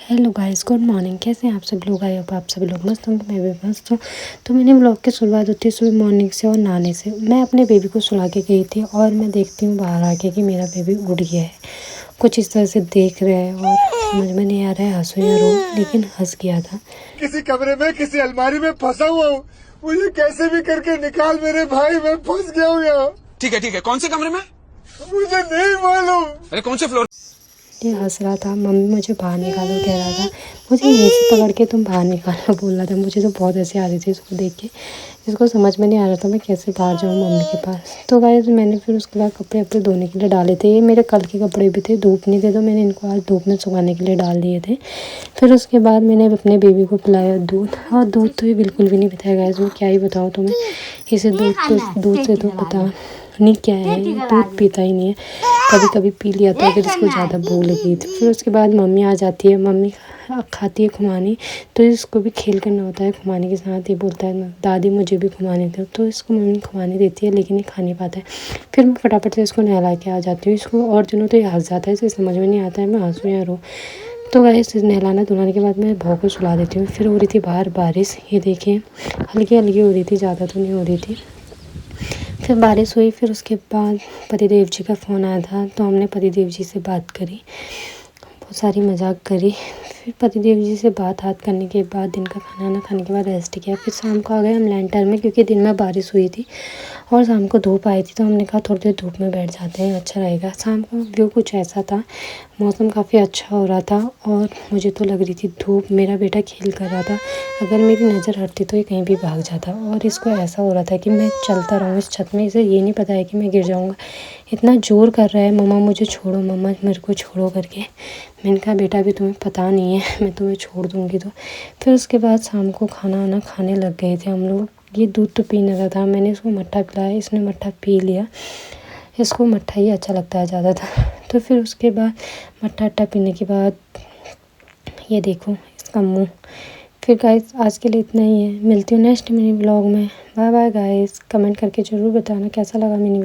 Hello guys, good morning. कैसे हैं आप सब लोग? आई होप आप सब लोग मस्त होंगे, मैं भी मस्त हूँ। तो मैंने व्लॉग की शुरुआत होती है सुबह मॉर्निंग से और नहाने से। मैं अपने बेबी को सुला के गई थी और मैं देखती हूँ बाहर आके कि मेरा बेबी उठ गया है। कुछ इस तरह से देख रहा है और समझ में नहीं आ रहा है हंसो या रो, लेकिन हंस गया था। किसी कमरे में किसी अलमारी में फंसा हुआ हूँ, मुझे कैसे भी करके निकाल मेरे भाई, मैं फंस गया हूँ यहाँ। ठीक है, कौन से कमरे में? मुझे नहीं मालूम। अरे कौन से फ्लोर? ये हंस रहा था। मम्मी मुझे बाहर निकालो कह रहा था, मुझे यहीं से पकड़ के तुम बाहर निकालो बोल रहा था। मुझे तो बहुत हंसी आ रही थी इसको देख के। इसको समझ में नहीं आ रहा था मैं कैसे बाहर जाऊँ मम्मी के पास। तो गाइस मैंने फिर उसके बाद कपड़े अपने धोने के लिए डाले थे। ये मेरे कल के कपड़े भी थे, धूप नहीं थे तो मैंने इनको आज धूप में सुखाने के लिए डाल दिए थे। फिर उसके बाद मैंने अपने बेबी को पिलाया दूध, और दूध तो ये बिल्कुल भी नहीं पिताया गाइस। मैं क्या ही बताऊँ तुम्हें, इसे दूध से तो पता नहीं क्या है, दूध पीता ही नहीं है। कभी कभी पी लिया था अगर इसको ज़्यादा भूख लगी थी। फिर उसके बाद मम्मी आ जाती है। मम्मी खाती है खुमानी, तो इसको भी खेल करना होता है खुमानी के साथ। ये बोलता है दादी मुझे भी खुमानी दो, तो इसको मम्मी खुमानी देती है लेकिन ये खा नहीं पाता है। फिर मैं फटाफट से इसको नहला के आ जाती हूँ। इसको और दिनों तो ये हंस जाता है, इसे समझ में नहीं आता है मैं हंसूँ या रो। तो गाइस नहलाना धुलाने के बाद मैं बहू को सुला देती हूँ। फिर हो रही थी बाहर बारिश, ये देखिए हल्की हल्की हो रही थी, ज़्यादा तो नहीं हो रही थी। फिर बारिश हुई। फिर उसके बाद पतिदेव जी का फ़ोन आया था, तो हमने पतिदेव जी से बात करी, बहुत सारी मजाक करी। फिर पतिदेव जी से बात करने के बाद दिन का खाना ना खाने के बाद रेस्ट किया। फिर शाम को आ गए हम लैंटर में, क्योंकि दिन में बारिश हुई थी और शाम को धूप आई थी, तो हमने कहा थोड़ी देर धूप में बैठ जाते हैं, अच्छा रहेगा। शाम का व्यू कुछ ऐसा था, मौसम काफ़ी अच्छा हो रहा था और मुझे तो लग रही थी धूप। मेरा बेटा खेल कर रहा था, अगर मेरी नज़र हटती तो ये कहीं भी भाग जाता। और इसको ऐसा हो रहा था कि मैं चलता रहूँ इस छत में, इसे ये नहीं पता है कि मैं गिर जाऊँगा। इतना ज़ोर कर रहा है मम्मा मुझे छोड़ो, मम्मा मेरे को छोड़ो करके। मैंने कहा बेटा अभी तुम्हें पता नहीं है, मैं तुम्हें छोड़ दूँगी तो। फिर उसके बाद शाम को खाना वाना खाने लग गए थे हम लोग। ये दूध तो पी नहीं रहा था, मैंने इसको मट्ठा पिलाया, इसने मट्ठा पी लिया। इसको मट्ठा ही अच्छा लगता है ज़्यादातर। तो फिर उसके बाद मट्ठा अट्ठा पीने के बाद ये देखो इसका मुँह। फिर गाइस आज के लिए इतना ही है, मिलती हूँ नेक्स्ट मिनी ब्लॉग में। Bye bye guys. कमेंट करके ज़रूर बताना कैसा लगा मिनी।